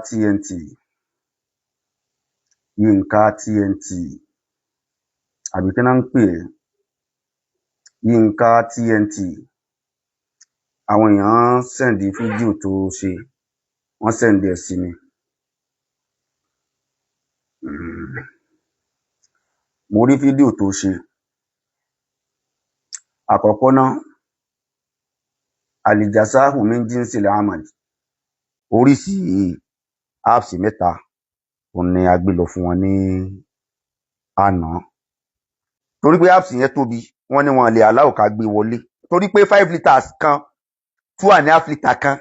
TNT, Yinka TNT, àbí kí náà ń pè é, Yinka TNT. Àwọn èèyàn sẹ́ndì fídíò tó ṣe, wọ́n sẹ́ndì ẹ̀ sí mi. Mo rí fídíò tó ṣe. Àkọ́kọ́ náà, àlìjásáhù min jinsil amal. Oríṣi apps mẹ́ta òun ni a gbé lọ fún wọn ní àná. Torí pé apps yẹn tóbi, wọ́n ní wọn lè allow ká gbé wọlé. Torí pé 5 litres kan, 2.5 litre kan,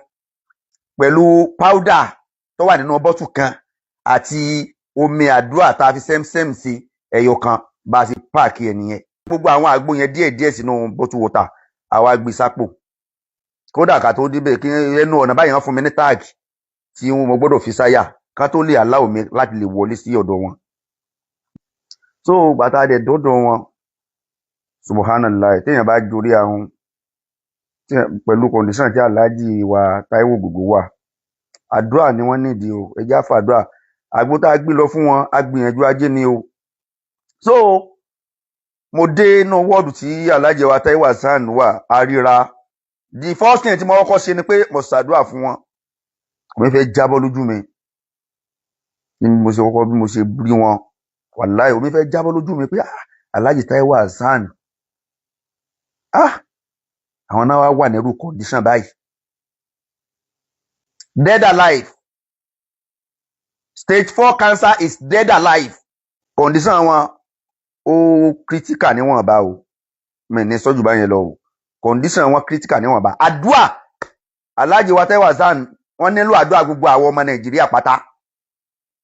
pẹ̀lú powder tó wà nínú bọ́tù kan, àti omi àdúrà tá a fi sẹ́msẹ́m sí ẹyọ kan, bá a ṣe páàkì ẹ̀ nìyẹn. Gbogbo àwọn àgbo yẹn díẹ̀díẹ̀ sínú bọ́tù water, àwa gbé sápò. Kódà ká tó débẹ̀, kí ẹnu ọ̀nà báyìí wọ́n fún mi ní táàgì tí mo gbọ́dọ̀ fi sáyà ká tó lè allow mi láti lè wọlé sí ọ̀dọ̀ wọn. So gbàtà dẹ̀ dọ́dọ̀ wọn, subhanallah, téèyàn bá jorí ahun pẹ̀lú condition tí aláàjì wa Táíwò Ògògó wà, àdúrà ni wọ́n nídìí o, ẹjẹ́ àfàdúrà. Àgbo tá a gbé lọ fún wọn, a gbìyànjú ajé ni o. So mo dé inú wọ́ọ̀dù tí aláàjì wa Táíwò Hassan wà, a ríra. The first thing tí mo kọ́kọ́ ṣe ni pé mo ṣàdúrà fún wọn. Mo fẹ́ jábọ́ lójú mi. Bí mo ṣe rí wọn, wàláhì omi fẹ́ jábọ́ lójú mi pé aláàjì Táíwò Hassan, àwọn náà wà nírú condition báyìí. Dead alive. Stage 4 cancer is dead alive. Condition wọn ó critical níwọ̀n bá o. Mi ní sọ́jú báyẹn lọ o. Condition wọn critical níwọ̀n bá. Àdúà aláàjì wa Táíwò Hassan, wọ́n nílò àdúà gbogbo àwọn ọmọ Nàìjíríà pátá.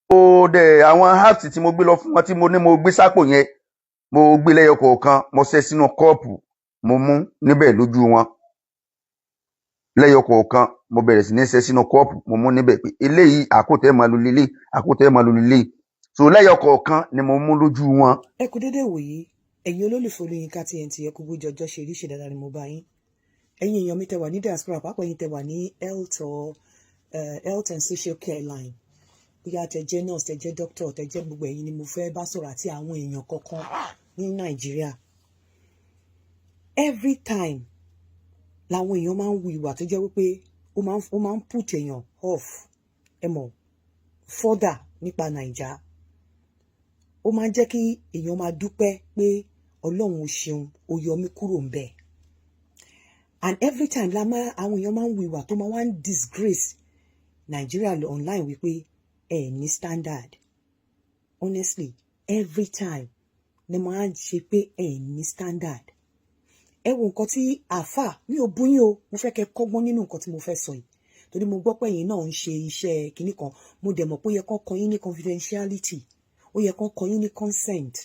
Ó dẹ̀ àwọn apps tí mo gbé lọ fún wọn, tí mo ní mo gbé sápò yẹn, mo gbé lẹ́yọ kọ̀ọ̀kan, mo ṣẹ́ sínú kọ́ọ̀pù, mo mú níbẹ̀ lójú wọn. Lẹ́yọ kọ̀ọ̀kan, mo bẹ̀rẹ̀ sí ní ṣẹ́ sínú kọ́ọ̀pù, mo mú níbẹ̀ pé eléyìí àkótẹ́ máa lu lélẹ̀, àkótẹ́ máa lu lélẹ̀. So lẹ́yọ kọ̀ọ̀kan ni mo mú lójú wọn. Ẹ kú dédé wòyí, ẹ̀yin olólùfẹ́ Yinka TNT, ẹ kú bójú ọjọ́ ṣe rí, ṣe dáadáa ni mo bá yín. Ẹ̀yin èèyàn mi tẹ́ wà ní diaspora, pàápàá yín tẹ́ wà ní health and social care line. Bóyá tẹ́ jẹ́ nurse, tẹ́ jẹ́ doctor, tẹ́ jẹ́ gbogbo ẹ̀yin ni mo fẹ́ bá sọ̀rọ̀, àti àwọn èèyàn kọ̀ọ̀kan ní Nàìjíríà. Every time làwọn èèyàn máa ń wu ìwà tó jẹ́ wípé ó máa ń put èèyàn off, ẹ mọ̀, further nípa Nàìjà. Ó máa ń jẹ́ kí èèyàn máa dúpẹ́ pé Ọlọ́run ó ṣeun, ó yọ mí kúrò ń bẹ̀. And every time àwọn èèyàn máa ń wu ìwà tó máa wá ń disgrace Nàìjíríà online wípé ní standard. Honestly, every time ni máa ń ṣe pé ní standard. Ẹ wo nǹkan tí Alfa, mi ò bú yín o, mo fẹ́ kẹ́ kọ́gbọ́n nínú nǹkan tí mo fẹ́ sọ yìí. Torí mo gbọ́ pé ẹ̀yin náà ń ṣe iṣẹ́ kinní kan, mo dẹ̀ mọ̀ pé ó yẹ kán kọ yín ní confidentiality, ó yẹ kán kọ yín ní consent.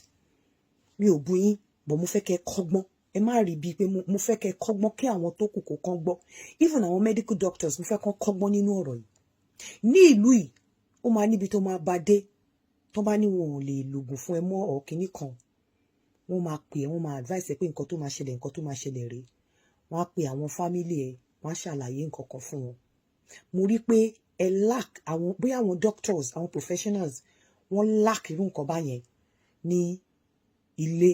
Mi ò bú yín, but mo fẹ́ kẹ́ kọ́gbọ́n. Ẹ má rí bíi pé mo fẹ́ kẹ́ kọ́gbọ́n kí àwọn tó kù kó kán gbọ́. Even àwọn medical doctors, mo fẹ́ kán kọ́gbọ́n nínú ọ̀rọ̀ yìí. Ní ìlú yìí, ó máa níbi tó máa bá dé, tó bá ní wọn ò lè lògùn fún ẹ mọ́ ọ̀ kinní kan. Wọ́n máa pè ẹ́, wọ́n máa advice ẹ pé nǹkan tó máa ṣẹlẹ̀ rèé. Wọ́n á pe àwọn family ẹ, wọ́n á ṣàlàyé nǹkan kan fún wọn. Mo rí pé ẹ lack bóyá àwọn doctors, àwọn professionals, wọ́n lack irú nǹkan báyẹn ní ilé.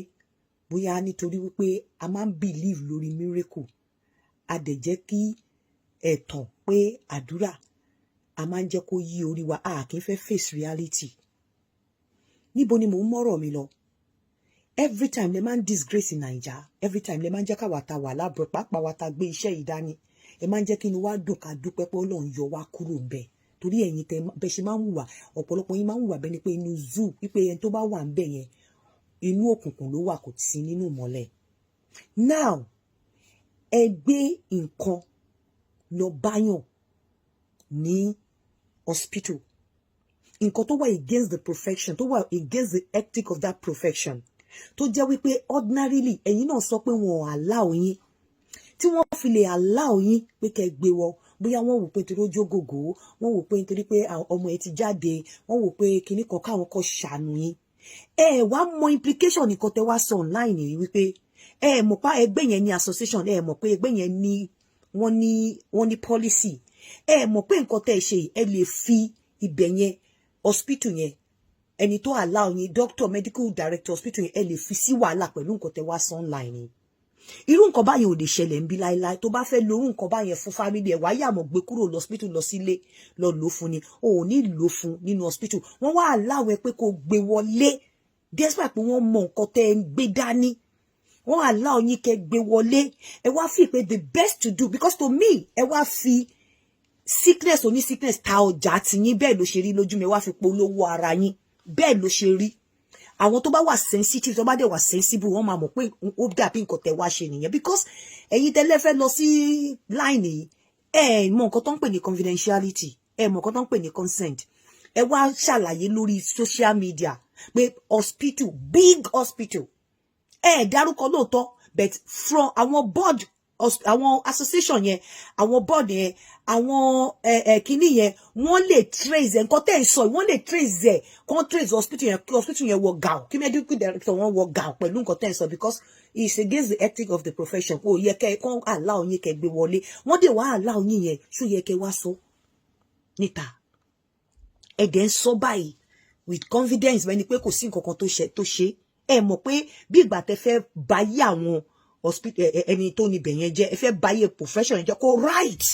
Bóyá nítorí wípé a máa ń believe lórí miracle. A dẹ̀ jẹ́ kí ẹ̀tàn pé àdúrà a máa ń jẹ́ kó yí orí wa, a kì í fẹ́ face reality. Níbo ni mò ń mọ́rọ̀ mi lọ? Every time le máa ń disgrace Naija, every time le máa ń jẹ́ káwa ta wà lábọ̀, pàápàá wa ta gbé iṣẹ́ yìí dání. Ẹ máa ń jẹ́ kí inú wa dùn ká dúpẹ́ pé Ọlọ́run yọ wá kúrò ńbẹ̀. Torí ẹ̀yin bẹ́ ṣe máa ń hùwà, ọ̀pọ̀lọpọ̀ yín máa ń hùwà bẹ́ẹ̀ ni pé inú zoo, wípé ẹni tó bá wà ńbẹ̀ yẹn, inú òkùnkùn ló wà, kò sí nínú ìmọ́lẹ̀. Now, ẹ gbé nǹkan lọ báyàn ní hospital. Nǹkan tó wà against the profession, tó wà against the ethic of that profession. Tó jẹ́ wípé ordinarily ẹ̀yin náà sọ pé wọn ò allow yín. Tí wọ́n fi lè allow yín pé kẹ́ gbé wọ, bóyá wọ́n wò pé nítorí ó jógògó, wọ́n wò pé nítorí pé ọmọ ẹ ti jáde, wọ́n wò pé kinní kan káwọn kan ṣàánú yín. Ẹ wá mọ implication nǹkan tẹ́ wá sọ online yìí wípé ẹ mọ̀ pa ẹgbẹ́ yẹn ní association, ẹ mọ̀ pé ẹgbẹ́ yẹn ní wọ́n ní policy. Ẹ mọ̀ pé nǹkan tẹ́ ṣe ẹ lè fi ibẹ̀ yẹn hospital yẹn ẹni tó allow yín doctor medical director hospital yẹn ẹ lè fi sí wàhálà pẹ̀lú nǹkan tẹ́ wá online ni irú nǹkan báyẹn ò lè ṣẹlẹ̀ ń bí láíláí tó bá fẹ́ lo irú nǹkan báyẹn fún family ẹ̀ wáyé àmọ́ gbé kúrò lọ hospital lọ sílé lọ lò fún ni o ò ní lò fún nínú hospital wọ́n wá aláwẹ̀ pé kó gbé wọlé despite pé wọ́n mọ nǹkan tẹ́ ń gbé dání wọ́n allow yín kẹ́ gbé wọlé ẹ wá fi pé the best to do because to me ẹ wá fi sickness oní sickness ta ọjà tí yín bẹ́ẹ̀ ló ṣe rí lójú mi ẹ wá fi polówó ara yín bẹ́ẹ̀ ló ṣe rí àwọn tó bá wà sensitive tó bá dẹ̀ wà sensible wọ́n máa mọ̀ pé ó dàbí nǹkan tẹ́ wá ṣe nìyẹn because ẹ̀yin tẹ́lẹ̀ fẹ́ lọ sí line yìí ẹ mọ̀ nǹkan tó ń pè ní confidentiality ẹ mọ̀ nǹkan tó ń pè ní consent ẹ wá ṣàlàyé lórí social media pé hospital big hospital ẹ dárúkọ lóòótọ́ but from àwọn board àwọn association yẹn àwọn board yẹn àwọn kìíní yẹn wọ́n lè trace nǹkan tẹ́ ń sọ wọ́n lè trace ẹ̀ kàn trace hospital yẹn kí hospital yẹn wọ gàù kí medical director wọn wọ gàù pẹ̀lú nǹkan tẹ́ ń sọ because it's against the ethic of the profession ó yẹ kẹ́ kàn allow yín kẹ́ gbé wọlé wọ́n dẹ̀ wá allow yín yẹn ṣó yẹ kẹ́ wá sọ níta ẹ̀dẹ̀ ń sọ báyìí with confidence bẹ́ẹ̀ ni pé kò sí nǹkan kan tó ṣe ẹ mọ̀ pé bí ìgbà tẹ́ fẹ́ báyé àwọn hospital ẹni tó níbẹ̀ yẹn jẹ́ ẹ fẹ́ báyé profession yẹn jẹ́ kó right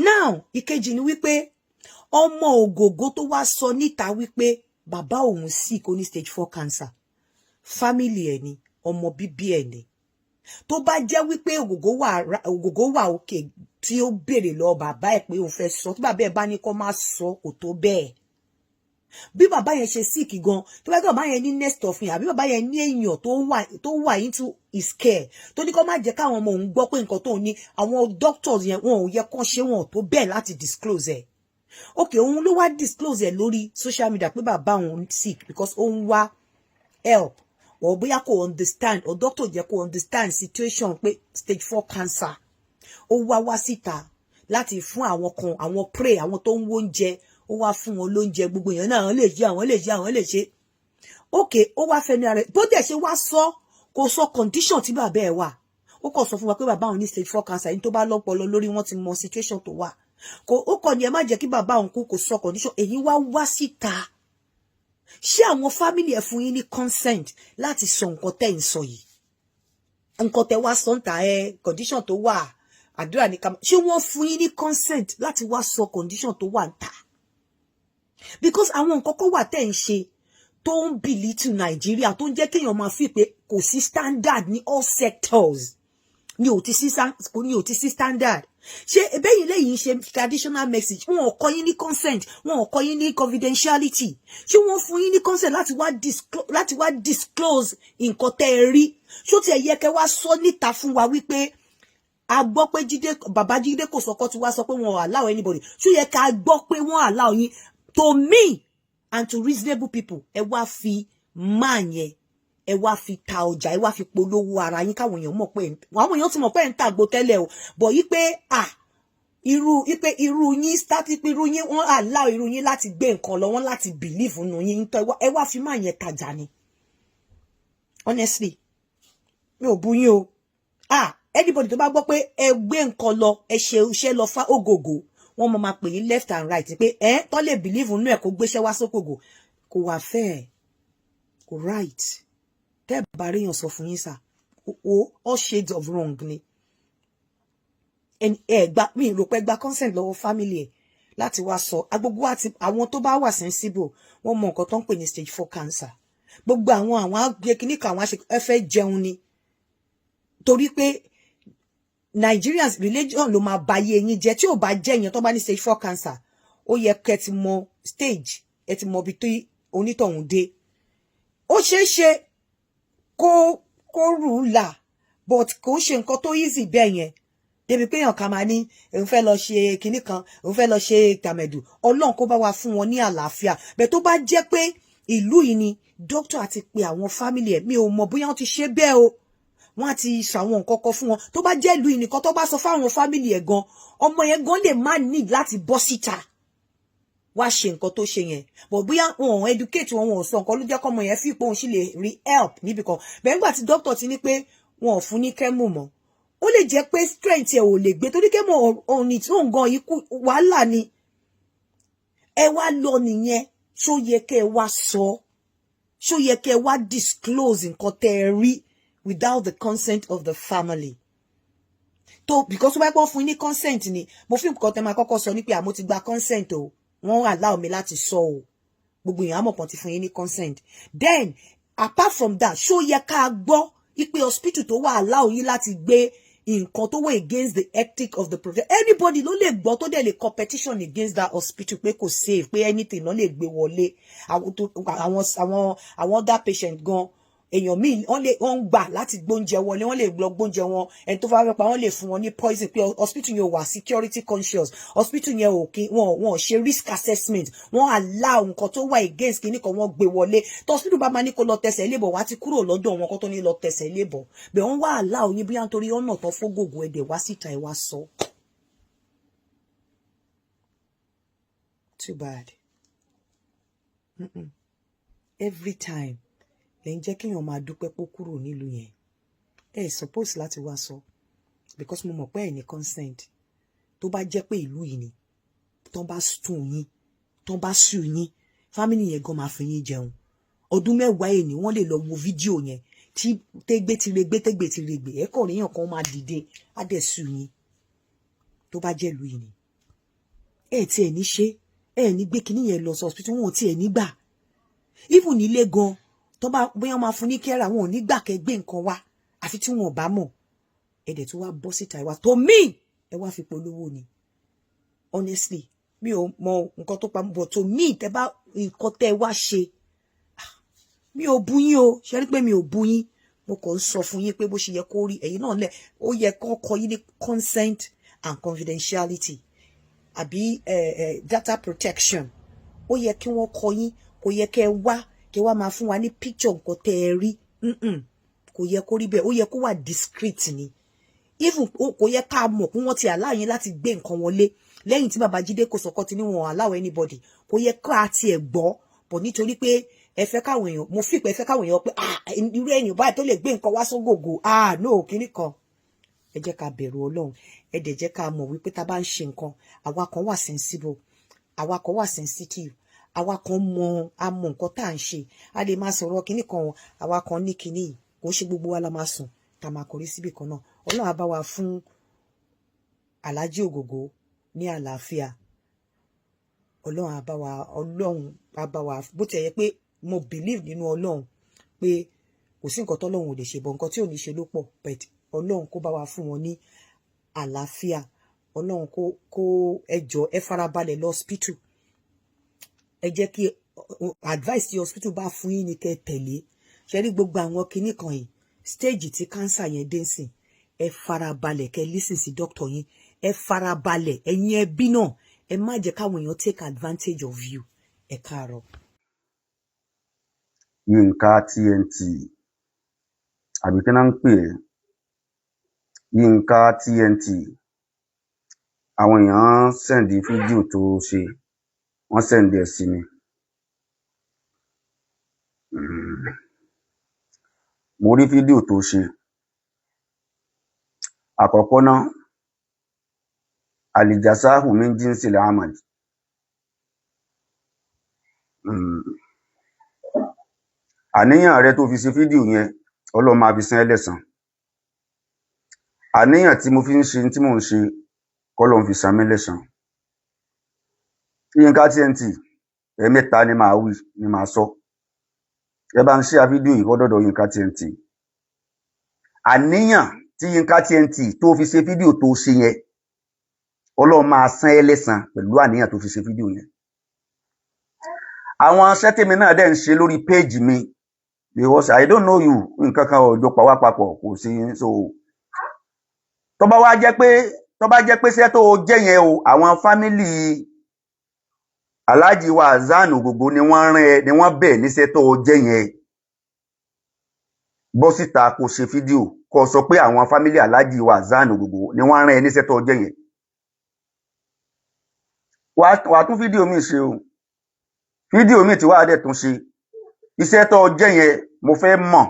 now ìkejì ni wípé ọmọ ògògó tó wá sọ níta wípé bàbá òun sick ó ní stage 4 cancer family ẹ̀ ni ọmọ bíbí ẹ̀ ni tó bá jẹ́ wípé ògògó wà òkè tí ó béèrè lọ bàbá ẹ̀ pé òun fẹ́ sọ tí bàbá ẹ̀ bá ní kó má sọ kò tó bẹ́ẹ̀ bí bàbá yẹn ṣe sick gan tó bá gbé bàbá yẹn ní next of him àbí bàbá yẹn ní èèyàn tó wà into his care tó ní kó má jẹ́ káwọn ọmọ òun gbọ́ pé nǹkan tó ní àwọn doctors yẹn wọn ò yẹ kán ṣe wọn tó bẹ́ẹ̀ láti disclose ẹ̀ okay òun ló wá disclose ẹ̀ lórí social media pé bàbá òun sick because òun wá help or bóyá kò understand or doctor jẹ́ kò understand situation pé stage 4 cancer ó wá síta láti fún àwọn kan àwọn pray àwọn tó ń wó oúnjẹ ó wá fún wọn lóúnjẹ gbogbo èèyàn náà àwọn lè ṣe okay ó wá fẹnu ara bó dẹ̀ ṣe wá sọ kò sọ condition tí bàbá ẹ̀ wà ó kàn sọ fún wa pé bàbá òun ní stage 4 cancer yìí tó bá lọ́pọlọ lórí wọn ti mọ situation tó wà ó kàn ní ẹ má jẹ́ kí bàbá òun kú kò sọ condition èyí wá síta ṣé àwọn family ẹ̀ fún yín ní consent láti sọ nǹkan tẹ́ ń sọ yìí nǹkan tẹ́ wá sọ ń ta condition tó wà àdúrà ní ká ṣé wọ́n fún yín ní consent láti wá sọ condition tó wà ń ta because àwọn nǹkan kan wà tẹ́ ń ṣe tó ń belittle Nàìjíríà tó ń jẹ́ kéèyàn máa fi pé kò sí standard ní all sectors ní ò ti sí standard ṣé ebẹ́yìn lẹ́yìn ṣe traditional message wọn ò kọ́ yín ní consent wọn ò kọ́ yín ní confidentiality ṣé wọ́n fún yín ní consent láti wá disclose nǹkan tẹ́ ẹ rí ṣó tiẹ̀ yẹ kẹ́ wá sọ níta fún wa wípé a gbọ́ pé bàbá Jídé kò sọ́kọ́ tí wá sọ pé wọn ò allow anybody ṣó yẹ ká gbọ́ pé wọ́n allow yín to me and to reasonable people ẹ wá fi máa yẹn ẹ wá fi ta ọjà ẹ wá fi polówó ara yín káwọn èèyàn mọ̀ pé àwọn èèyàn ti mọ̀ pé ń tàgbó tẹ́lẹ̀ o bọ̀ yí pé irú yín start pé irú yín wọ́n allow irú yín láti gbé nǹkan lọ wọ́n láti believe nínú yín tó ẹ wá fi máa yẹn tajà ni honestly mi ò bú yín o anybody tó bá gbọ́ pé ẹ gbé nǹkan lọ ẹ ṣe iṣẹ́ lọ fá ògògò wọ́n mọ̀ máa pè yín left and right pé tó lè believe nínú ẹ̀ kó gbéṣẹ́ wá sókògò kò wà fair kò right tẹ́ bá rí yàn sọ fún yín sà all shades of wrong ni mi rò pé gba consent lọ́wọ́ family ẹ̀ láti wá sọ agbogbo àti àwọn tó bá wà sensible wọ́n mọ nǹkan tó ń pè ní stage 4 cancer gbogbo àwọn àgbẹ̀ kìnnìkan àwọn ẹ fẹ́ jẹun ni torí pé Nigerians religion ló máa báyé yín jẹ́ tí ò bá jẹ́ èèyàn tó bá ní stage 4 cancer ó yẹ kẹ́ ti mọ stage ẹ ti mọ ibi tó onítọ̀hún dé ó ṣeé ṣe kó rúlà but kò ń ṣe nǹkan tó easy bẹ́ẹ̀ yẹn débi pé èèyàn kan máa ní òun fẹ́ lọ ṣe kinní kan òun fẹ́ lọ ṣe tàmẹ̀dù ọlọ́run kó bá wa fún wọn ní àlàáfíà bẹ́ẹ̀ tó bá jẹ́ pé ìlú yìí ni dókítà àti pé àwọn fámìlì ẹ̀ mi ò mọ̀ bóyá wọ́n ti ṣe bẹ́ẹ̀ o wọ́n á ti ṣàwọn nǹkan kan fún wọn tó bá jẹ́ ìlú yìí nìkan tó bá sọ fáwọn fámìlì ẹ̀ gan ọmọ yẹn gan lè má need láti bọ́ síta wá ṣe nǹkan tó ṣe yẹn but bóyá wọn ò educate wọn ò sọ nǹkan ló jẹ́ kọ́mọ yẹn fi pé òun sì lè rí help níbi kan bẹ́ẹ̀ nígbà tí dókítà ti ní pé wọn ò fún ní kẹ́mù mọ́ ó lè jẹ́ pé strength ẹ̀ ò lè gbé torí kẹ́mù òun ní tí òun gan ikú wàhálà ni ẹ wá lọ nìyẹn ṣó yẹ kẹ́ ẹ wá sọ ṣó yẹ kẹ́ ẹ wá disclose nǹkan tẹ́ ẹ rí without the consent of the family tó because wọ́n pọ́n fún ní consent ni mo fi nǹkan tẹ́ máa kọ́kọ́ sọ ní pé àmọ́ ti gba consent o wọ́n allow mi láti sọ o gbogbo èèyàn àmọ̀ kan ti fún yín ní consent then apart from that ṣó yẹ ká gbọ́ ipe hospital tó wà allow yín láti gbé nǹkan tó wà against the ethic of the profession anybody ló lè gbọ́ tó dẹ̀ lè competition against that hospital pé kò safe pé anything ló lè gbé wọlé àwọn other patient gan èèyàn míì wọ́n gbà láti gbóúnjẹ wọlé wọ́n lè lọ gbóúnjẹ wọn ẹni tó fẹ́ pa wọ́n lè fún wọn ní poison pé hospital yẹn wà security conscious hospital yẹn wọn ṣe risk assessment wọ́n allow nǹkan tó wà against kìíní kan wọ́n gbé wọlé tó hospital bá máa ní kó lọ tẹsẹ̀ lébọ̀ wá ti kúrò lọ́dọ̀ wọn kó tó ní lọ tẹsẹ̀ lébọ̀ bẹ́ẹ̀ wọ́n wá allow yín bóyá nítorí ọ̀nà tó fógògò ẹ̀dẹ̀ wá síta ẹ̀ wá sọ. Too bad. Every time lẹ́yìn jẹ́ kéèyàn máa dúpẹ́ pé ó kúrò nílùú yẹn ẹ suppose láti wá sọ because mo mọ̀ pé ẹ̀ ní consent tó bá jẹ́ pé ìlú yìí ni tó bá sùn yín tó bá sùn yín family yẹn gan máa fi yín jẹun ọdún mẹ́wàá èèní wọ́n lè lọ wo fídíò yẹn tí tégbé ti regbe ẹ kọ̀ ríyàn kan máa dìde á dẹ̀ sùn yín tó bá jẹ́ ìlú yìí ni ẹ tí ẹ̀ ní ṣe ẹ ní gbé kinní yẹn lọ sí hospital wọn ò tí ẹ̀ ní gbà even nílé gan tó bá bóyá máa fún ní kẹ́ra wọn ò ní gbà kẹ́ gbé nǹkan wá àfi tí wọn ò bá mọ̀ ẹ̀dẹ̀ tó wá bọ́ síta ìwà tó mí ẹ wá fi polówó ni honestly mi ò mọ nǹkan tó pa bọ̀ tó mí tẹ bá nǹkan tẹ wá ṣe mi ò bú yín o ṣe rí pé mi ò bú yín mo kàn ń sọ fún yín pé bó ṣe yẹ kó rí ẹ̀yin náà lẹ̀ ó yẹ kó kọ yín ní consent and confidentiality àbí data protection ó yẹ kí wọ́n kọ yín kò yẹ kẹ́ wá máa fún wa ní picture nǹkan tẹ́ ẹ rí kò yẹ kó rí bẹ́ẹ̀ ó yẹ kó wà discreet ni even kò yẹ ká mọ̀ pé wọ́n ti allow yín láti gbé nǹkan wọlé lẹ́yìn tí Babájídé kò sọ̀kọ́ ti ní wọn allow anybody kò yẹ ká tiẹ̀ gbọ́ bọ̀ nítorí pé ẹ fẹ́ káwọn èèyàn mo fi pé ẹ fẹ́ káwọn èèyàn pé irú èèyàn báyìí tó lè gbé nǹkan wá sógògò no kíní kan ẹ jẹ́ ká bẹ̀rù Ọlọ́run ẹ dẹ̀ jẹ́ ká mọ̀ wípé tá bá ń ṣe nǹkan àwa kan wà sensible àwa kan wà sensitive àwa kan mọ̀ nǹkan tá à ń ṣe a lè máa sọ̀rọ̀ kíní kan àwa kan ní kíní yìí kò ṣe gbogbo wa la máa sùn tá máa kọrí síbì kan náà Ọlọ́run á bá wa fún Alhaji Ògògó ní àlàáfíà Ọlọ́run á bá wa bó ti yẹ pé mo believe nínú Ọlọ́run pé kò sí nǹkan tọ́lọ́run ò lè ṣe bọ̀ nǹkan tí ò ní ṣe ló pọ̀ but Ọlọ́run kó bá wa fún wọn ní àlàáfíà Ọlọ́run kó ẹjọ́ ẹ farabalẹ̀ lọ hospital ẹ jẹ́ kí advice tí hospital bá fún yín ni kẹ́ tẹ̀lé ṣe rí gbogbo àwọn kinní kan yìí stage tí cancer yẹn dé sìn ẹ farabalẹ̀ kẹ́ listen sí doctor yín ẹ farabalẹ̀ ẹ̀yin ẹbí náà ẹ má jẹ́ káwọn èèyàn take advantage of you ẹ káàárọ̀. Yinka TNT àbí kí náà ń pè é Yinka TNT àwọn èèyàn sẹ́ndì fídíò tó ṣe wọ́n sẹ́ndì ẹ̀ sí mi mo rí fídíò tó ṣe àkọ́kọ́ náà alijasahu min jinsil amal àníyàn rẹ tó fi ṣe fídíò yẹn Ọlọ́run máa fi san ẹ́ lẹ́san àníyàn tí mo fi ń ṣe tí mò ń ṣe k'Ọlọ́run fi san mí lẹ́san Yinka TNT ẹ̀mẹ́ta ni màá wí ni màá sọ ẹ bá ń ṣe fídíò yìí kọ́dọ̀dọ̀ Yinka TNT àníyàn tí Yinka TNT tó fi ṣe fídíò tó ṣe yẹn Ọlọ́run máa san ẹ́ lẹ́san pẹ̀lú àníyàn tó fi ṣe fídíò yẹn àwọn sẹ́tẹ̀mí náà dẹ̀ ń ṣe lórí péèjì mi because I don't know you nǹkan kan ọjọ́ pa wá papọ̀ kò sí so tó bá jẹ́ pé iṣẹ́ tó jẹ́ yẹn o àwọn fámìlì Alhaji wa Hassan Ògògó ni wọ́n rán ẹ ni wọ́n bẹ̀ níṣẹ́ tó jẹ́ yẹn bọ́ síta kó ṣe fídíò kó sọ pé àwọn fámìlì Alhaji wa Hassan Ògògó ni wọ́n rán ẹ níṣẹ́ tó jẹ́ yẹn wàá tún fídíò mi ṣe o fídíò mi tí wàá dẹ̀ tún ṣe iṣẹ́ tó jẹ́ yẹn mo fẹ́ mọ̀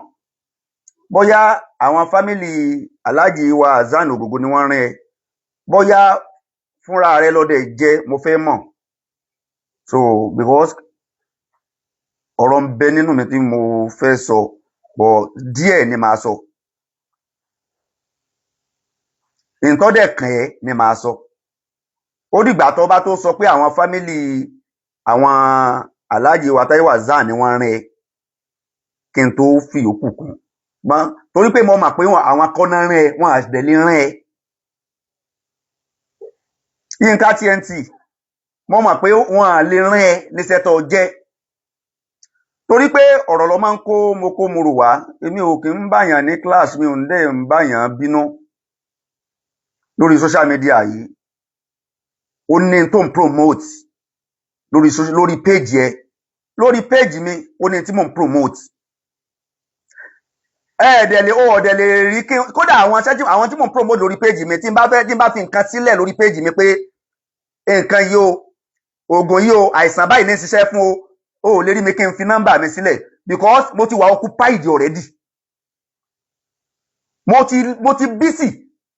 bóyá àwọn fámìlì Alhaji wa Hassan Ògògó ni wọ́n rán ẹ bóyá fúnra rẹ lọ́dẹ̀ jẹ́ mo fẹ́ mọ̀ so because ọ̀rọ̀ ń bẹ nínú mi tí mo fẹ́ sọ bọ̀ díẹ̀ ni màá sọ nǹkan dẹ̀ kàn ẹ́ ni màá sọ ó dìgbà tó bá tó sọ pé àwọn fámìlì àwọn aláàjì wa Táíwò Hassan ni wọ́n rán ẹ kí n tó fi yòókù kún gbọ́n torí pé mo mọ̀ pé àwọn akọ́nà rán ẹ wọ́n àdẹ̀lé rán ẹ Yinka TNT mo mọ̀ pé wọ́n à lè rán ẹ níṣẹ́ tó jẹ́ torí pé ọ̀rọ̀ ló máa ń kó mo kó mo rò wá èmi ò kì ń báyàn ní class mi ò ń dẹ̀ ń báyàn bínú lórí social media yìí ó ní tó ń promote lórí page ẹ lórí page mi ó ní tí mò ń promote ọ̀dẹ̀lẹ̀ rí kódà àwọn tí mò ń promote lórí page mi tí n bá fi nǹkan sílẹ̀ lórí page mi pé nǹkan yìí o oògùn yìí o àìsàn báyìí ní ṣiṣẹ́ fún o ò lè rí mi kí n fi nọ́mbà mi sílẹ̀ because mo ti wà occupied already mo ti busy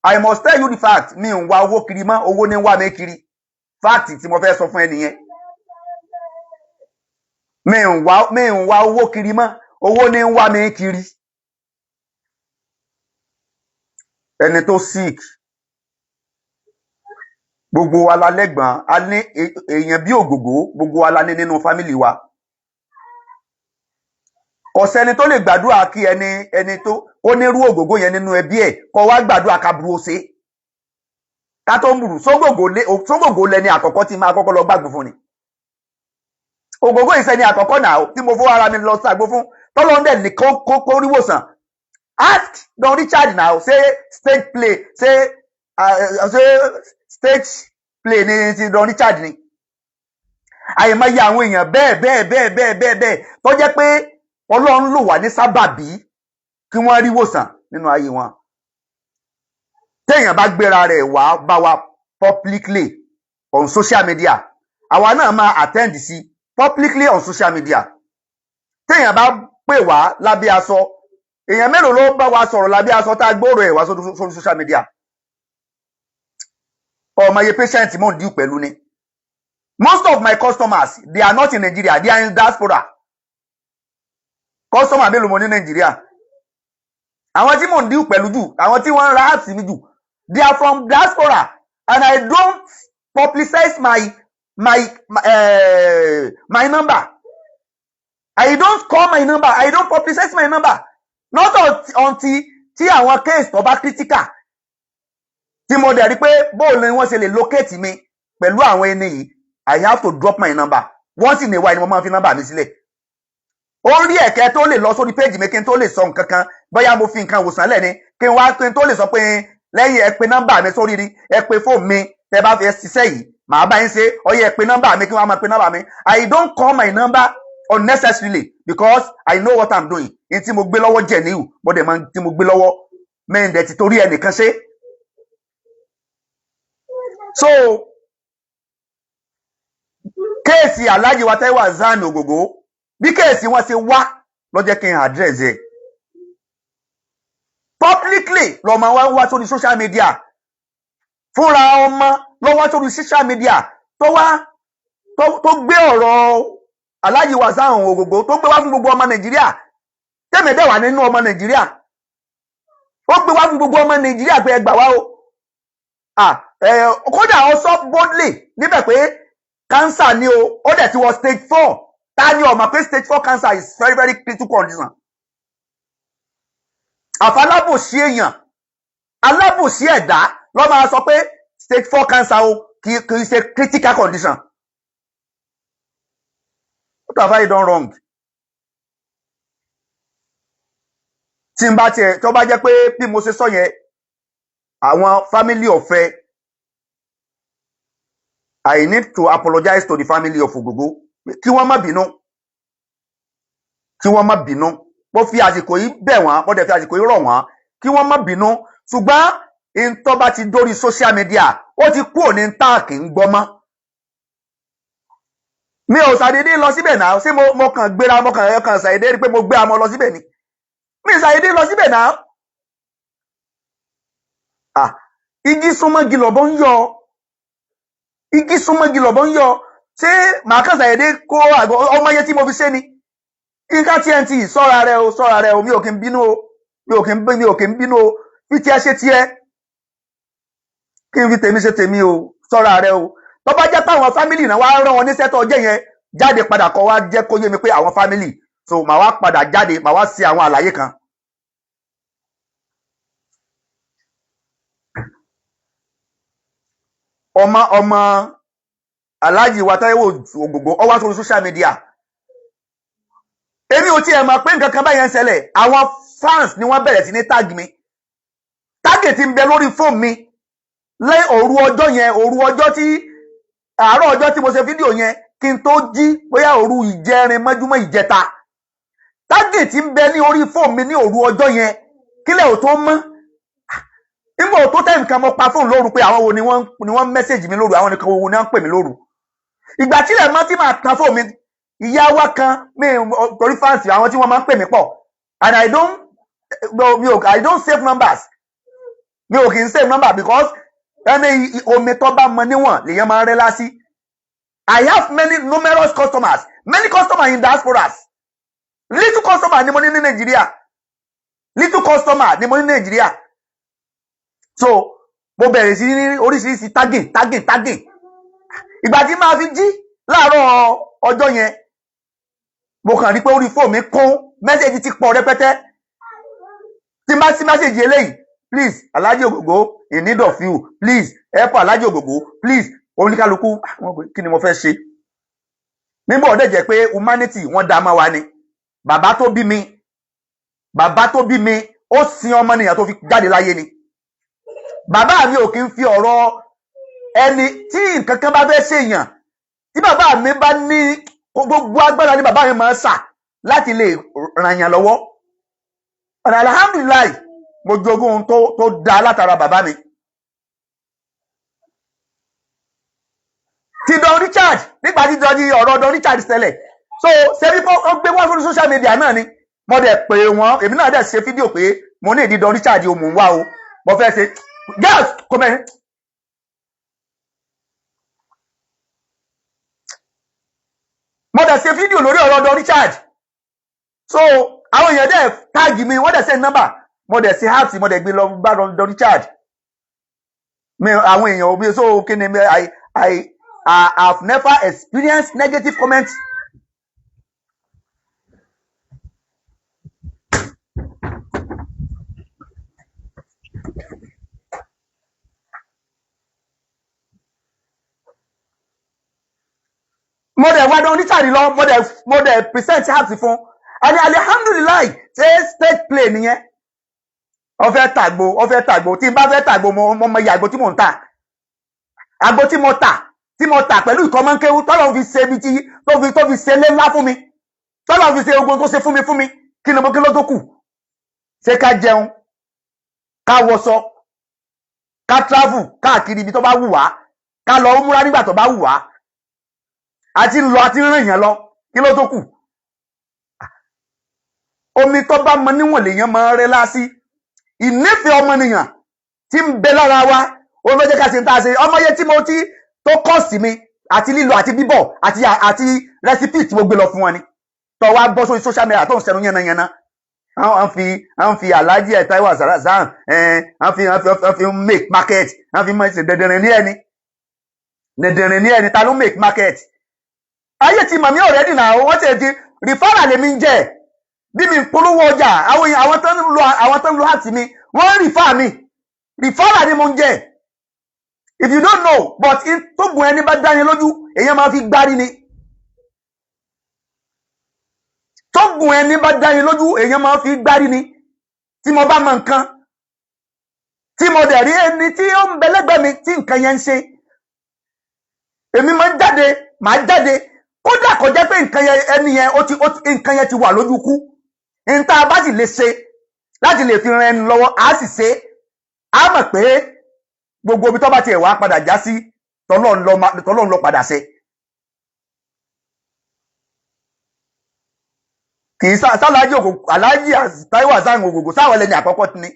I must tell you the fact mi ń wá owó kiri mọ́ owó ní wá mi kiri fact tí mo fẹ́ sọ fún ẹ nìyẹn mi ń wá owó kiri mọ́ owó ní wá mi kiri ẹni tó sick gbogbo wa la lẹ́gbọ̀n a ní èèyàn bí ògògó gbogbo wa la ní nínú fámìlì wa kò sẹ́ni tó lè gbàdúrà kí ẹni tó ó nírú ògògó yẹn nínú ẹbí ẹ̀ kó wá gbàdúrà ká burú ṣe ká tó ń burú sógògó lẹni àkọ́kọ́ tí máa kọ́kọ́ lọ gbàgbó fún ni ògògó ìṣẹ́ni àkọ́kọ́ náà tí mo fọwọ́ ara mi lọ ṣàgbó fún tọ́lọ́ndẹ̀ ní kó ríwòsàn ask Don Richard now say stage play say stage play ní ti Don Richard ni àyèmáyé àwọn èèyàn bẹ́ẹ̀ tó jẹ́ pé Ọlọ́run lò wá ní sábàbí kí wọ́n rí wòsàn nínú ayé wọn téèyàn bá gbéra rẹ̀ wá bá wa publicly on social media àwa náà máa attend sí publicly on social media téèyàn bá pè wá lábẹ́ aṣọ èèyàn mélòó ló bá wa sọ̀rọ̀ lábẹ́ aṣọ tá a gbòòrò ẹ̀ wá sórí social media ọmọ iye patient mò ń díù pẹ̀lú ni most of my customers they are not in Nigeria they are in diaspora customer mélòó mo ní Nigeria àwọn tí mò ń díù pẹ̀lú jù àwọn tí wọ́n ń ra apps mi jù they are from diaspora and I don't publicize my number I don't call my number I don't publicize my number not until tí àwọn case tó bá critical tí mo dẹ̀ rí pé bóòlù ni wọ́n ṣe lè locate mi pẹ̀lú àwọn ẹni yìí I have to drop my number once in a while ni mo máa fi number mi sílẹ̀ orí ẹ̀kẹ́ tó lè lọ sórí page mi kí n tó lè sọ nǹkan kan bóyá mo fi nǹkan wòsàn lẹ̀ ni kí n tó lè sọ pé lẹ́yìn ẹ pè number mi sórí rí ẹ pè fóònù mi tẹ́ bá fẹ́ ṣiṣẹ́ yìí màá bá yín ṣe ọyẹ ẹ pè number mi kí wọ́n máa pè number mi I don't call my number unnecessarily because I know what I'm doing in tí mo gbé lọ́wọ́ jẹ̀ níhù mo dẹ̀ máa tí mo gbé lọ́wọ́ mẹ́ǹdẹ̀ ti torí ẹnìkan ṣe. So kéèsì Alhaji wa Táíwò Hassan Ògògó bí kéèsì wọn ṣe wá ló jẹ́ kí n address ẹ̀ publicly lọ́mọ wá sórí social media fúnra ọmọ ló wá sórí social media tó gbé ọ̀rọ̀ Alhaji wa Hassan Ògògó tó gbé wá fún gbogbo ọmọ Nàìjíríà tẹ́mẹ̀dẹ́ wà nínú ọmọ Nàìjíríà ó gbé wá fún gbogbo ọmọ Nàìjíríà pé ẹ gbà wá o kódà ó sọ boldly níbẹ̀ pé cancer ni o ó dẹ̀ ti wọ stage 4 ta ni ó mọ̀ pé stage 4 cancer is very very critical condition àfàlábòsí èèyàn alábòsí ẹ̀dá ló máa sọ pé stage 4 cancer o kì í ṣe critical condition what have I done wrong? tí n bá tiẹ̀ tó bá jẹ́ pé bí mo ṣe sọ yẹn àwọn family ọ̀fẹ́ I need to apologize to the family of Ògògó kí wọ́n má bínú mo fi àsìkò yìí bẹ̀ wọ́n mo dẹ̀ fi àsìkò yìí rọ̀ wọ́n kí wọ́n má bínú ṣùgbọ́n ìntọ́ bá ti dórí social media ó ti kú òní táàkì ń gbọ́ mọ́ mi ò ṣàdédé lọ síbẹ̀ náà ṣé mo kàn gbéra mo kàn ṣàdédé rí pé mo gbé amọ lọ síbẹ̀ ni mi ṣàdédé lọ síbẹ̀ náà igi súnmọ́gi lọ́bọ̀ ń yọ ṣé màá kàn ṣàyẹ̀dé kó àgọ́ ọmọ yẹn tí mo fi ṣe ni Yinka TNT sọ́ra rẹ o mi ò kí ń bínú o mi ò kí ń bínú o fi tiẹ̀ ṣe tiẹ̀ kí n fi tèmi ṣe tèmi o sọ́ra rẹ o tó bá jẹ́ pé àwọn fámìlì náà wá rán wọn níṣẹ́ tó jẹ́ yẹn jáde padà kó wá jẹ́ kó yé mi pé àwọn fámìlì so màá wá padà jáde màá wá ṣe àwọn àlàyé kan. ọmọ Alhaji wa Táíwò Ògògó ó wá sórí social media èmi ò tiẹ̀ mọ̀ pé nǹkan kan báyẹn ń ṣẹlẹ̀ àwọn fans ni wọ́n bẹ̀rẹ̀ sí ní tag mi tágì ti ń bẹ lórí fóònù mi lẹ́yìn òru ọjọ́ tí àárọ̀ ọjọ́ tí mo ṣe fídíò yẹn kí n tó jí bóyá òru ìjẹrin mọ́júmọ́ ìjẹta tágì ti ń bẹ ní orí fóònù mi ní òru ọjọ́ yẹn kílẹ̀ ò tó mọ́ nígbà ò tó tẹ̀ nǹkan mo pa fóònù lóru pé àwọn wo ni wọ́n mẹ́sẹ̀jì mi lóru àwọn nìkan wo ni wọ́n ń pè mí lóru ìgbà tílẹ̀ mọ́ tí màá tan fóònù mi ìyá wa kan torí fáǹsì àwọn tí wọ́n máa ń pè mí pọ̀ and I don't save numbers mi ò kì í save number because ẹni omi tó bá mọ níwọ̀n lèyàn máa ń rẹ́ lásì I have numerous customers in diasporas little customer ni mo ní Nàìjíríà so mo bẹ̀rẹ̀ sí ní oríṣiríṣi tagging ìgbà tí máa fi jí láàárọ̀ ọjọ́ yẹn mo kàn rí pé orí fóònù mi kún mẹ́sẹ̀jì ti pọ̀ rẹpẹtẹ tí má sí mẹ́sẹ̀jì eléyìí please Alhaji Ògògó in need of you please help Alhaji Ògògó please oníkálukú kí ni mo fẹ́ ṣe nígbà ọ̀dẹ̀ jẹ́ pé humanity wọ́n dá máa wá ni bàbá tó bí mi ó sin ọmọnìyàn tó fi jáde láyé ni bàbá mi ò kí ń fi ọ̀rọ̀ ẹni tí nǹkan kan bá fẹ́ ṣèyàn tí bàbá mi bá ní gbogbo agbára ní bàbá mi máa ń sà láti lè ràn yàn lọ́wọ́ ọ̀nà alhamdulilayi mo jogún ohun tó dá látara bàbá mi. ti Don Richard nígbà tí ọ̀rọ̀ Don Richard ṣẹlẹ̀ so ṣebí ó gbé wọ́n sórí social media náà ni mo dẹ̀ pè wọ́n èmi náà dẹ̀ ṣe fídíò pé mo ní ìdí Don Richard o mò ń wá o mo fẹ́ ṣe girls come here. mo dẹ̀ ṣe fídíò lórí ọ̀rọ̀ Don Richard so àwọn èèyàn dẹ̀ táàgì mi wọ́n dẹ̀ ṣe nọ́mbà mo dẹ̀ ṣe heart mo dẹ̀ gbé lọ bá Don Richard mi àwọn èèyàn òbí so kí ni I have never experienced negative comments. mo dẹ̀ wá Don Richard lọ mo dẹ̀ present heart fún and alihamdulilayi ṣe stage play nìyẹn ó fẹ́ tàgbó tí n bá fẹ́ tàgbó mo mọ iye àgbo tí mò ń tà àgbo tí mo tà pẹ̀lú ìkọ́mọ́nkéwú tọ́lọ́ fi ṣe ibi tí tó fi ṣe lé ńlá fún mi tọ́lọ́ fi ṣe ogun tó ṣe fún mi kí ló tó kù ṣé ká jẹun ká wọṣọ ká travel káàkiri ibi tó bá wù wá ká lọ múra nígbà tó bá wù wá àti rìn yẹn lọ kí ló tó kù omi tó bá mọ níwọ̀n lèèyàn máa ń rẹ́ lásì ìnífẹ̀ẹ́ ọmọnìyàn tí ń bẹ lára wa ó ló jẹ́ ká ṣe ń tà ṣe ọmọ yẹn tí mo ti tó kọ́ọ̀sì mi àti lílọ àti bíbọ̀ àti rẹ́sípì tí mo gbé lọ fún wọn ni tó wá bọ́ sórí social media tó ń sẹnu yánnayànna àwọn fi Alhaji Táíwò Hassan àwọn fi make market àwọn fi máa ṣe dẹ̀dẹ̀rìn ní ẹni ta ló make market ayé ti màmí ọ̀rẹ́dì náà wọ́n ti di rìfọ́rà lèmi ń jẹ́ bí mi polówó ọjà àwọn tó ń lo àti mi wọ́n rìfà mi rìfọ́rà ni mo ń jẹ́ if you don't know but tó gùn ẹni bá dání lójú èèyàn máa fi gbárí ni tó gùn ẹni bá dání lójú èèyàn máa fi gbárí ni tí mo bá mọ nǹkan tí mo dẹ̀ rí ẹni tí ó ń bẹ lẹ́gbẹ̀ẹ́ mi tí nǹkan yẹn ń ṣe èmi máa jáde kódà kò jẹ́ pé nǹkan yẹn ti wà lójú kú nta bá sì lè ṣe láti lè fi ran ẹni lọ́wọ́ á sì ṣe á mọ̀ pé gbogbo ibi tó bá tiẹ̀ wá padà já sí tọ́lọ́run lọ padà ṣe. kì í sálájì Alhaji Táíwò Hassan Ògògó sáwọn lẹni àkọ́kọ́ ni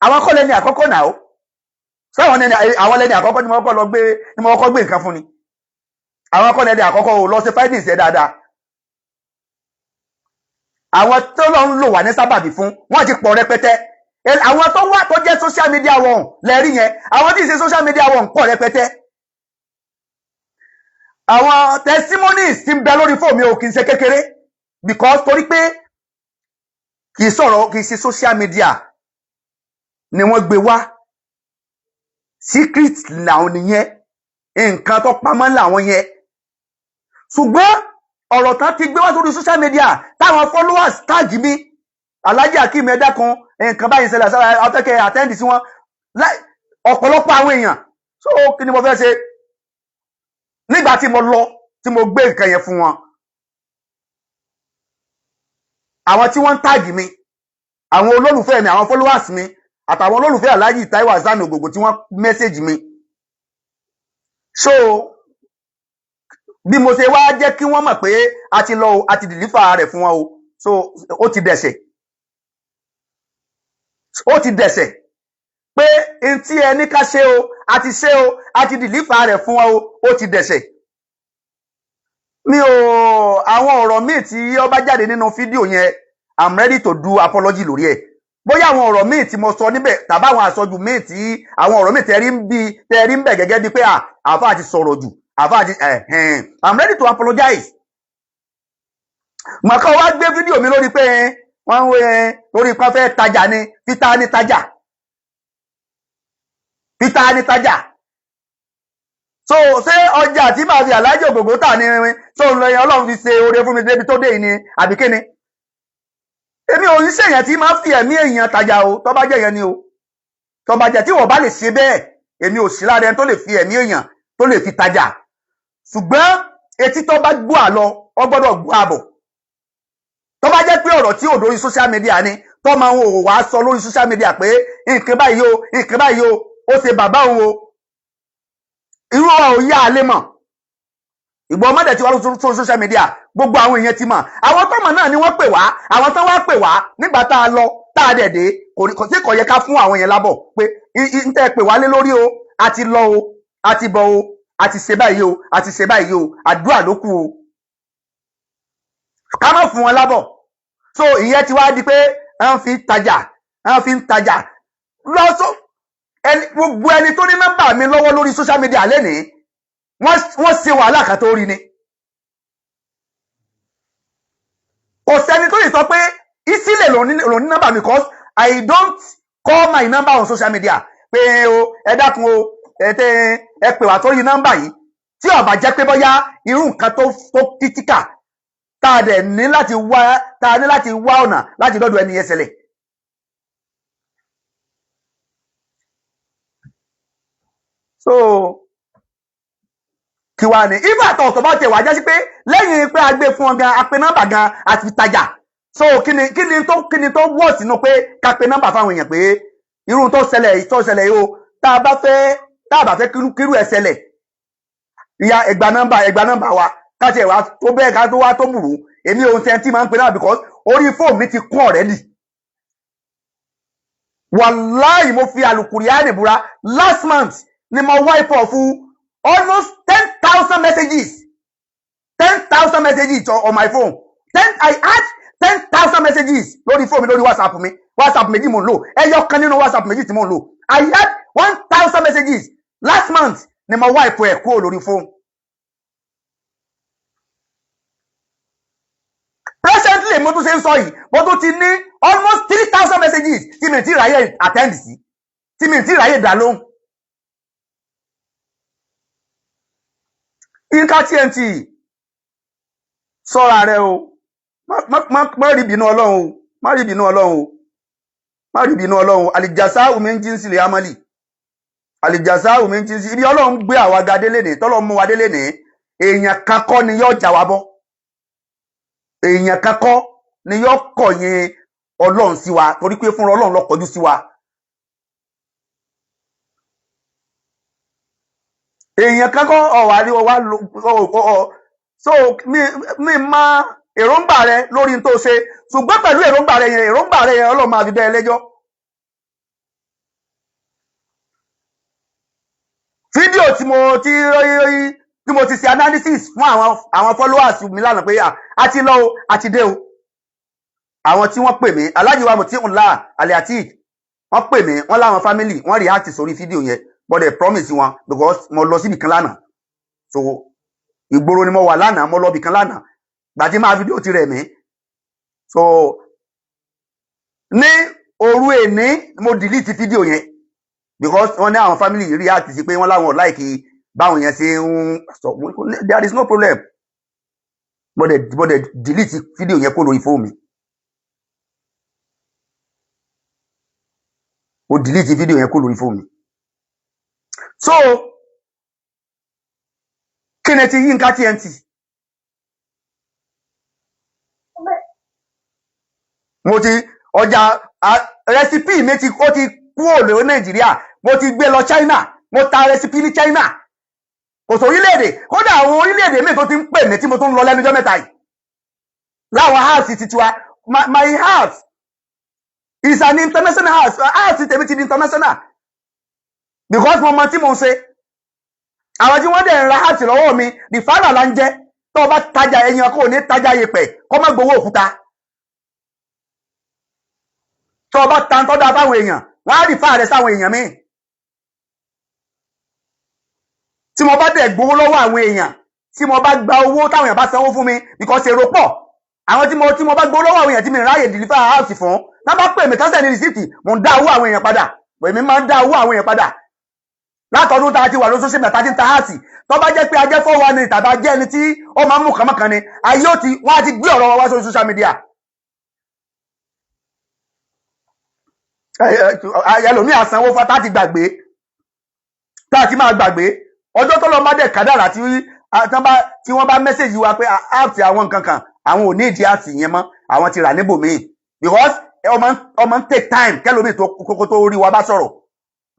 àwọn kọ́ lẹni àkọ́kọ́ náà ó sáwọn lẹni àkọ́kọ́ ni mo kọ́ gbé nǹkan fún ni àwọn akọ́nẹ̀dẹ̀ àkọ́kọ́ ò lọ sí findings ẹ̀ dáadáa. Àwọn tó lọ ń lò wà ní sábàbí fún wọ́n ti pọ̀ rẹpẹtẹ. Àwọn tó wà tó jẹ́ social media wọn lẹ́rí yẹn, àwọn tí ì ṣe social media wọn pọ̀ rẹpẹtẹ. Àwọn testimonies tí ń bẹ lórí fóònù mi ò kì í ṣe kékeré because torí pé kì í ṣe social media ni wọ́n gbé wá. Secret làwọn nìyẹn, nǹkan tó pamọ́ làwọn yẹn. Ṣùgbọ́n ọ̀rọ̀ tán ti gbé wá sórí social media táwọn followers tag mi, Alhaji Akeem ẹ dákun nǹkan báyìí ṣẹlẹ̀ sára afẹ́kẹ́ attend sí wọn ọ̀pọ̀lọpọ̀ àwọn èèyàn. So kí ni mo fẹ́ ṣe nígbà tí mo lọ tí mo gbé nǹkan yẹn fún wọn? Àwọn tí wọ́n ń tag mi, àwọn olólùfẹ́ mi, àwọn followers mi àtàwọn olólùfẹ́ Alhaji Taiwo Hassan Ogogo tí wọ́n message mi. So bí mo ṣe wá jẹ́ kí wọ́n mọ̀ pé a ti lọ a ti deliver rẹ̀ fún wọn o. So ó ti dẹ̀ṣẹ̀. Ó ti dẹ̀ṣẹ̀ pé n tí ẹni ká ṣe o, a ti ṣe o, a ti deliver rẹ̀ fún wọn o, ó ti dẹ̀ṣẹ̀. Mi ò àwọn ọ̀rọ̀ míì tí ó bá jáde nínú fídíò yẹn, I'm ready to do apology lórí ẹ̀. Bóyá àwọn ọ̀rọ̀ míì tí mo sọ níbẹ̀ tàbí àwọn àsọjù míì tí àwọn ọ̀rọ̀ míì tẹ́rí ń bẹ̀ gẹ́gẹ́ bí pé àáfàá ti sọ̀rọ̀ jù, àáfàá ti I'm ready to apologize. Màkà wá gbé fídíò mi lórí pé wọ́n ń wé lórí pé fẹ́ tajà ni, fita ni tajà. Fita ni tajà. So ṣé ọjà tí màá fi Alhaji Ogogo tà ní so Ọlọ́run fi ṣe oore fún mi débi tó dé yìí ni àbí kíni? Èmi ò ní ṣèyàn tí máa fi ẹ̀mí èèyàn tajà o, tó bá jẹ́ yẹn ni o. Tó bá jẹ́ tí wọ́n bá lè ṣe bẹ́ẹ̀, èmi ò sí lára ẹni tó lè fi ẹ̀mí èèyàn tó lè fi tajà. Ṣùgbọ́n etí tó bá gbọ́ àlọ, ó gbọ́dọ̀ gbọ́ àbọ̀. Tó bá jẹ́ pé ọ̀rọ̀ tí ò lórí social media ni, tó máa ń wò wá sọ lórí social media pé nǹkan báyìí o, nǹkan báyìí o, ó ṣe bàbá òun o. Irú wa ò yá alẹ́ mọ̀. Ìgbọ́ ọmọdé tí wá lórí social media, gbogbo àwọn èèyàn ti mọ̀. Àwọn tó mọ̀ náà ni wọ́n pè wá, àwọn tó wá pè wá nígbà tá a lọ, tá a dẹ̀ dé, kò yẹ ká fún àwọn yẹn lábọ̀ pé ń tẹ́ pè wá lé lórí o, a ti lọ o, a ti bọ̀ o, a ti ṣe báyìí o, a ti ṣe báyìí o, àdúrà ló kù o. Ká má fún wọn lábọ̀. So ìyẹn ti wá di pé wọ́n fi ń tajà, lọ́sọ̀ gbogbo ẹni tó ní nọ́mbà mi lọ́wọ́ lórí social media lénìí, wọ́n ṣe wàhálà kan tó rí ni. Kò sẹ́ni tó lè sọ pé ìsílẹ̀ lò ní nọ́mbà mi because I don't call my number on social media pé o ẹ dákun o ẹ pè wá sórí nọ́mbà yìí tí ó bá jẹ́ pé bóyá irú nǹkan tó kítíkà tá a dẹ̀ ní láti wá ọ̀nà láti dọ́dọ̀ ẹni yẹn ṣẹlẹ̀. So kí wá ní if àtọ̀tọ̀ bá tẹ̀ wá jẹ́ sí pé lẹ́yìn pé a gbé fún ọ gan a pe nọ́mbà gan a ti tajà. So kí ni tó wọ̀ sínú pé ká pe nọ́mbà fáwọn èèyàn pé irú tó ṣẹlẹ̀ yìí o tá a bá fẹ́ kírú ẹ̀ ṣẹlẹ̀ ìyá ẹgbà nọ́mbà wa ká tiẹ̀ wá tó bẹ́ẹ̀ ká tó wá tó burú èmi ò tẹ́ tí máa ń pe náà because orí fóònù mi ti kún already. Wàláì mo fi àlùkùránì búra last month ni mo wipe off almost 10,000 messages. 10,000 messages on my phone. I had 10,000 messages lórí phone mi lórí WhatsApp mi. WhatsApp méjì mo ń lò. Ẹyọ kan nínú WhatsApp méjì tí mo ń lò. I had 1,000 messages last month ni mo wipe ẹ̀ kúrò lórí phone. Presently mo tún ṣe ń sọ yìí, mo tún ti ní almost 3,000 messages tí mi ti ráyè attend sí, tí mi ti ráyè dá lóhùn. Yinka TNT sọ́ra rẹ o, má rí bínú Ọlọ́run o, má rí bínú Ọlọ́run o, má rí bínú Ọlọ́run. Àlìjàsáù min jinsil amali, àlìjàsáù min jinsil. Ibi Ọlọ́run gbé àwa ga délé ní tọ́lọ́ mú wa délé ní èèyàn kan kọ́ ni yóò jà wá bọ́, èèyàn kan kọ́ ni yóò kọ̀yìn Ọlọ́run sí wa torí pé fúnra Ọlọ́run ló kọjú sí wa. Èèyàn kan kọ́ ọ̀wà rí ọwá so mi ma èròǹgbà rẹ lórí tó ṣe ṣùgbọ́n pẹ̀lú èròǹgbà rẹ yẹn Ọlọ́run máa fi bẹ́ ẹlẹ́jọ́. Fídíò tí mo tí mo ti ṣe analysis fún àwọn followers mi lánàá pé a ti lọ o a ti dé o àwọn tí wọ́n pè mí Alhaji wa Mutiunla Aliatik wọ́n pè mí wọ́n láwọn family wọ́n react sórí fídíò yẹn but they promise wọn because mo lọ síbi kan lánàá so ìgboro ni mo wà lánàá mo lọ bí kan lánàá gbàtí máa fídíò ti rẹ̀ mí so ní òru èní mo delete fídíò yẹn because wọ́n ní àwọn family react sí pé wọ́n láwọn like báwọn yẹn ṣe ń sọ there is no problem but they delete fídíò yẹn kó lórí fóònù mi mo delete fídíò yẹn kó lórí fóònù mi so kí ni ti Yinka TNT mo ti ọjà recipe mi ti ó ti kúrò lórí Nàìjíríà mo ti gbé lọ China mo ta recipe ní China kò sọ orílẹ̀-èdè kódà àwọn orílẹ̀-èdè mi tó ti ń pè mí tí mo tún lọ lẹ́nu ọjọ́ mẹ́ta yìí láwọn house ti tiwa my house is an international house tèmi ti di international because mo mọ tí mo ń ṣe àwọn tí wọ́n dẹ̀ ń ra house lọ́wọ́ mi the father la ń jẹ́ tó o bá tajà ẹyin kò ní tajà yẹpẹ̀ kó má gbowó òkúta tó o bá ta ń tọ́da báwọn èèyàn wọ́n á rí fáà rẹ̀ sáwọn èèyàn míì tí mo bá dẹ̀ gbowó lọ́wọ́ àwọn èèyàn tí mo bá gba owó táwọn èèyàn bá sanwó fún mi because èrò pọ̀ àwọn tí mo bá gbowó lọ́wọ́ àwọn èèyàn tí mi ráyè deliver house fún náà bá pè mí tọ́sẹ̀ ní rìsíìtì mo ń dá owó àwọn èèyàn padà èmi máa ń dá owó àwọn èèyàn padà látọdún tá a ti wà lóṣù sí mẹ́ta tí ń ta house tó bá jẹ́ pé ajẹ́ fọ́wọ́ ni tàbí ajẹ́ ẹni tí ó máa ń mú kànmọ́kàn ni ayé wọ́n á ti gbé ọ̀rọ̀ wa wá sórí social media ẹlòmíì àsanwó fún tá ti gbàgbé tá ti máa gbàgbé ọjọ́ tó lọ má dẹ̀ kádàrà tí wọ́n bá mẹ́sẹ̀jì wa pé áàpì àwọn nǹkan kan àwọn ò ní ìdí àti yẹn mọ́ àwọn ti rà níbòmíì because ọmọ ń take time kẹlòmíì tó kókó tó rí wa bá sọ̀rọ̀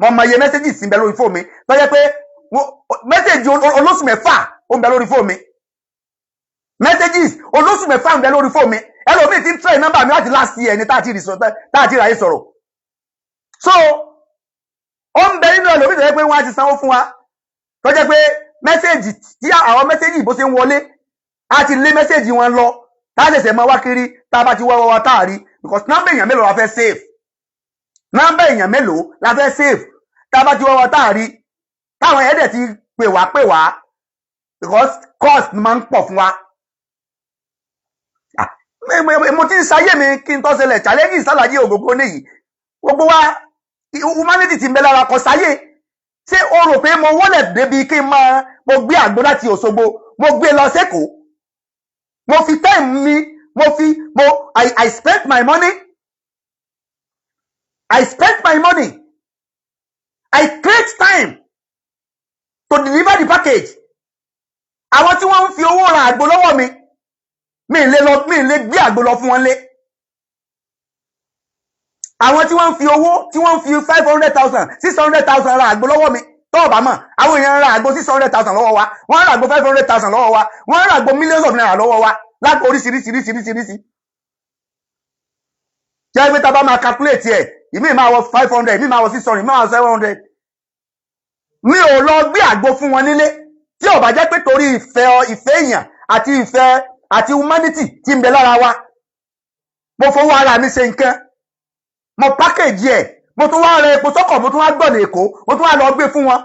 mo mọ iye mẹ́sẹ̀jì sí ń bẹ lórí fóònù mi tó jẹ́ pé mẹ́sẹ̀jì olóṣù mẹ́fà ó ń bẹ lórí fóònù mi mẹ́sẹ̀jì olóṣù mẹ́fà ń bẹ lórí fóònù mi ẹlòmíì ti ń tẹ̀ nọ́mbà mi láti last year ní tá àti ráyè sọ̀rọ̀ so ó ń bẹ nínú ẹlòmíì tó jẹ́ pé wọ́n á ti sanwó fún wa tó jẹ́ pé mẹ́sẹ̀jì tí àwọn mẹ́sẹ̀jì bó ṣe ń wọlé á ti lé mẹ́sẹ̀jì wọn lọ tá a ṣẹ̀ṣẹ̀ máa wá kiri tá a bá ti wá wá tá a rí because nọ́mbà èèyàn mélòó la fẹ́ save nọ́mbà èèyàn mélòó la fẹ́ save tá a bá ti wá wá tá a rí táwọn ẹ̀ẹ́dẹ̀ ti pè wá because cost máa ń pọ̀ fún wa mo ti ń sáyé mi kí n tó ṣẹlẹ̀ challenge sálàyé ògógó níyì gbogbo wa humanity ti ń bẹ lára kọ sáyé ṣé o rò pé mo wọlé débi kí n mo gbé àgbo láti Òṣogbo mo gbé lọ sẹ́kọ̀ọ́ mo fi time mi I spent my money I create time to deliver the package àwọn tí wọ́n ń fi owó ra àgbo lọ́wọ́ mi mi lè gbé àgbo lọ fún wọn lé àwọn tí wọ́n ń fi owó tí wọ́n ń fi 500,000 600,000 ra àgbo lọ́wọ́ mi tó bá mọ̀ àwọn èèyàn ra àgbo 600,000 lọ́wọ́ wa wọ́n ra àgbo 500,000 lọ́wọ́ wa wọ́n ra àgbo millions of naira lọ́wọ́ wa láti oríṣiríṣiríṣiríṣi jẹ́ pé tá bá máa calculate ẹ̀ ìmí máa wọ 500 ìmí máa wọ 600 ìmí máa wọ 700 mi ò lọ gbé àgbo fún wọn nílé tí ò bá jẹ́ pé torí ìfẹ́ èèyàn àti ìfẹ́ àti humanity tí ń bẹ lára wa mo fowó ara mi ṣe nǹkan mo package ẹ̀ mo tún wá rẹ epo sọ́kọ̀ mo tún wá gbọ̀nà Èkó mo tún wá lọ gbé fún wọn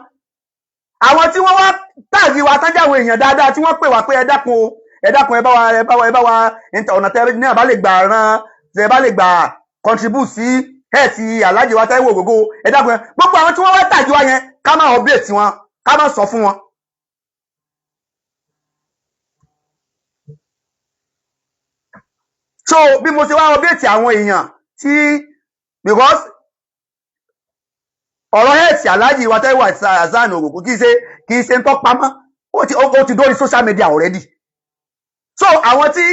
àwọn tí wọ́n wá tààgì wa tán jáwọ́ èèyàn dáadáa tí wọ́n pè wá pé ẹ dákun ẹ bá wa ọ̀nà tẹ́ ní àbá lè gbà ran tẹ́ bá lè gbà contribute sí ẹ̀ẹ̀tì Alhaji wa Táíwò Ògógó ẹ dákun gbogbo àwọn tí wọ́n wá tààgì wa yẹn ká má update wọn ká má sọ fún wọn. so bí mo ṣe wá update àwọn èèyàn tí because ọ̀rọ̀ ẹ̀ẹ̀tì Alhaji wa Táíwò Ògógó kì í ṣe ń tọ́ pamọ́ ó ti dórí social media already so àwọn tí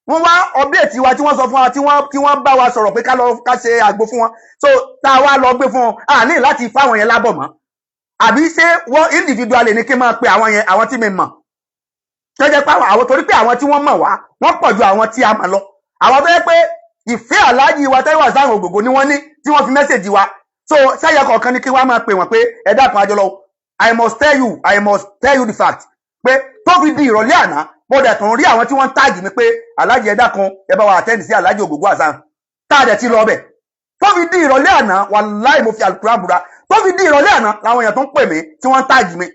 wọ́n wá update wa tí wọ́n sọ fún wa tí wọ́n bá wa sọ̀rọ̀ pé ká ṣe àgbo fún wọn so tá a wá lọ gbé fún wọn a ní láti fáwọn yẹn lábọ̀ mọ́ àbí ṣé wọ́n individual ní kí n máa pe àwọn tí mi mọ̀ tó jẹ́ pé àwọn torí pé àwọn tí wọ́n mọ̀ wá wọ́n pọ̀ ju àwọn tí a mọ̀ lọ àwọn tó yẹ pé ìfẹ́ Alhaji wa Táíwò Ògógó ni wọ́n ní tí wọ́n fi mẹ́sẹ̀jì wa so ṣáyẹ kọ̀ọ̀kan ní kí wọ́n máa pè wọ́n pé ẹ dákun àjọlọ I must tell you the fact pé tó fi di ìrọ̀lẹ́ àná mo dẹ̀ tún rí àwọn tí wọ́n ń táàgì mi pé aláàjì ẹ̀dá kan ẹ bá wa àtẹ́ǹdì sí aláàjì ògògó àṣà tá a dẹ̀ ti lọ bẹ̀ tó fi di ìrọ̀lẹ́ àná wàláì mo fi àlùkùránì búra tó fi di ìrọ̀lẹ́ àná làwọn èèyàn tó ń pè mí tí wọ́n ń táàgì mi